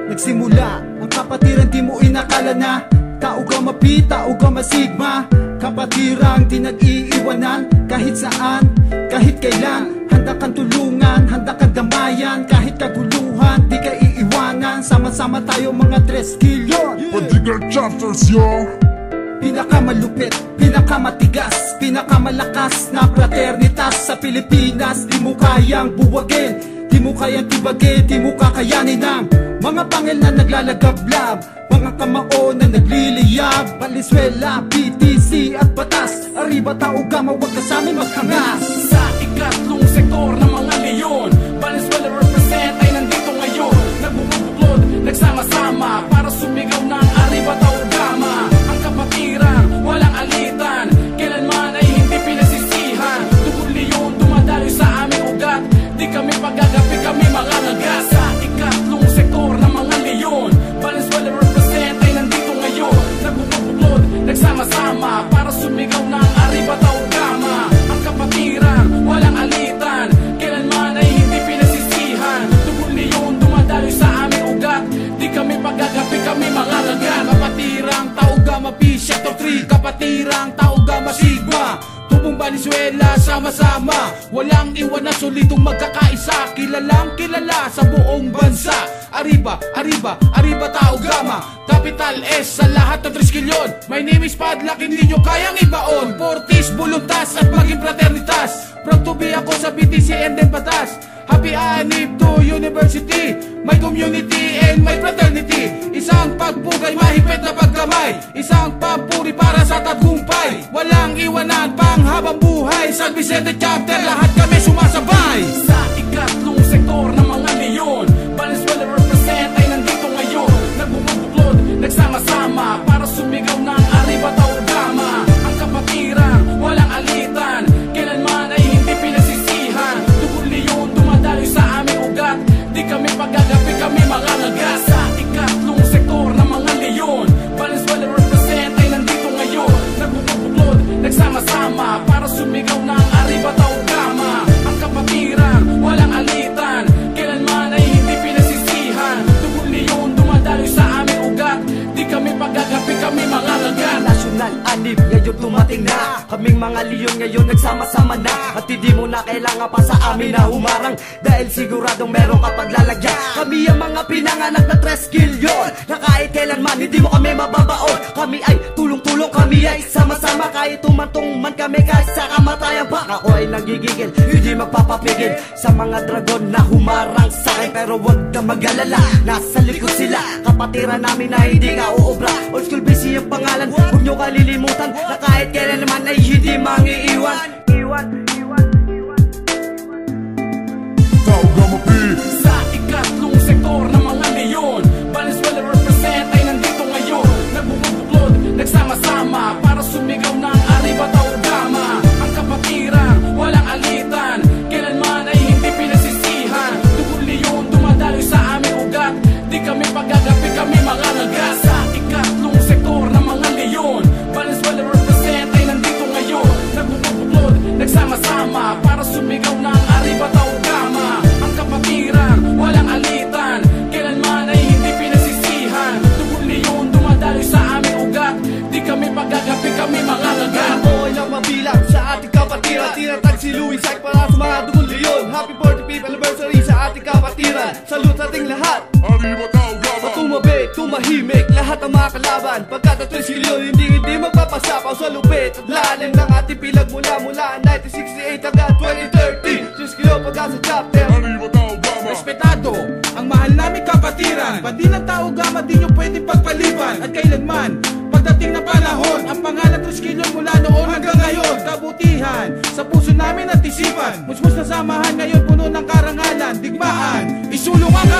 nagsimula ang kapatiran, di mo inakala na tao ka mapi, tao ka masigma. Kapatirang di nag-iiwanan kahit saan, kahit kailan. Handa kang tulungan, handa kang damayan. Kahit kaguluhan, di ka iiwanan. Sama-sama tayo mga 3 kilyon. Padigal chapters, yo. Pinakamalupit, pinakamatigas, pinakamalakas na fraternitas sa Pilipinas. Di mo kayang buwagin, di mo kayang tibagin, di mo kakayanin ng mga pangil na naglalagablab, mga kamao na nagliliyab. Valenzuela, PTC at batas, Arriba Tao Gama, wag ka sa amin maghangas. Sa ikatlong sektor ng mga leyon, Valenzuela represent ay nandito ngayon. Nagbubuklod, nagsama-sama para sumigaw ng Arriba Tao Gama. Ang kapatiran, walang alitan, kailanman ay hindi pinagsisihan. Tugod leyon, dumadaloy sa aming ugat, di kami pagagapi, kami mga lagas. Sa ikatlong sektor ng mga leyon, Valenzuela represent ay nandito ngayon. Nagbubuklod, nagsama-sama para sumigaw ng Arriba Tao Gama. Ang kapatiran, walang alitan, kailanman ay hindi pinagsisihan. Tugod leyon, dumadaloy sa aming ugat, di kami pagagapi, kami mga lagas. Kapatirang Tao Gama P, Sector 3, Kapatirang Tao Gama Sigma. Tubong Valenzuela, sama-sama, walang iwanan, solidong magkakaisa. Kilalang kilala sa buong bansa. Arriba, Arriba, Arriba Tao Gama. Capital S sa lahat ng 3 kilyon. My name is Padlak, hindi nyo kayang ibaon. Fortis, buluntas at maging fraternitas. Proud to be ako sa BTC and then batas. Happy anib to university, my community and my fraternity. Isang pagpugay, mahigpit na pagkamay, isang papuri para sa tagumpay. Walang iwanan pang habang buhay, San Vicente chapter, lahat kami sumasabay. Sa ikatlong sektor ng mga leyon, Valenzuela represent ay nandito ngayon. Nagbubuklod, nagsama-sama para sumigaw ng Arriba Tao Gama. Ang kapatiran, walang alitan, kailanman ay hindi pinagsisihan. Tugod leyon, dumadaloy sa aming ugat, di kami pagagapi, kami mga lagas. Sa ikatlong sektor ng mga leyon, Valenzuela represent ay nandito ngayon. Nagbubuklod, nagsama-sama para sumigaw ng Arriba Tao Gama. Ang kapatiran, walang alitan, kailanman ay hindi pinagsisihan. Tugod leyon, dumadaloy sa aming ugat, di kami pagagapi, kami mga lagas. National anib, ngayon tumating na. Kaming mga leyon ngayon nagsama-sama na. At hindi mo na kailangan pa sa amin na humarang, dahil siguradong meron ka paglalagyan. Kami ang mga pinanganak na 3 kilyon, na kahit kailanman hindi mo kami mababaon. Kami ay tulong-tulong, kami ay sama-sama. Kahit tumantong man kami kahit sa kamatayan pa. Ako ay nagigigil, hindi magpapapigil sa mga dragon na humarang sa akin. Pero wag na mag-alala, nasa likod sila. Kapatiran namin na hindi ka uubra. Old school busy ang pangalan, huwag nyo kalilimutan na kahit kailan naman ay hindi mangiiwan. Tao Gama P. Sa ikatlong sektor ng mga leyon, Valenzuela represent ay nandito ngayon. Nagbubuklod, nagsama-sama para sumigaw ng Arriba Tao Gama. Ang kapatiran, walang alitan, kailanman ay hindi pinagsisihan. Tugod leyon, dumadaloy sa aming ugat, di kami pagagapi, kami mga lagas. Sa ikatlong sektor ng mga leyon, Valenzuela represent ay nandito ngayon. Nagbubuklod, nagsama-sama para sumigaw ng Arriba Tao Gama. Ang kapatiran, walang alitan, kailanman ay hindi pinagsisihan. Tugod leyon, dumadaloy sa aming ugat, di kami pagagapi, kami mga lagas. Ako ay nagmabilang sa ating kapatiran. Tinatag si Louis Sack para sa mga dugong leyon. Happy 45th anniversary sa ating kapatiran. Salute sa ating lahat. Arriba Tao Gama. Sa tumabi, tumahimik, lahat ang mga kalaban. Pagkat ang 3 kilyon, hindi magpapasapaw sa lupit at lalim ng ating pilag mula 1968 hanggang 2030. 3 kilyon pagkat sa chapter. Arriba Tao Gama. Respetado ang mahal namin kapatiran, pati ng Tao Gama di nyo pwede pagpaliban. At kailanman, pagdating na panahon, ang pangalan 3 kilyon mula noon hanggang ngayon. Kabutihan sa puso namin at isipan, musmus na samahan ngayon puno ng karangalan, digmaan, isulong ang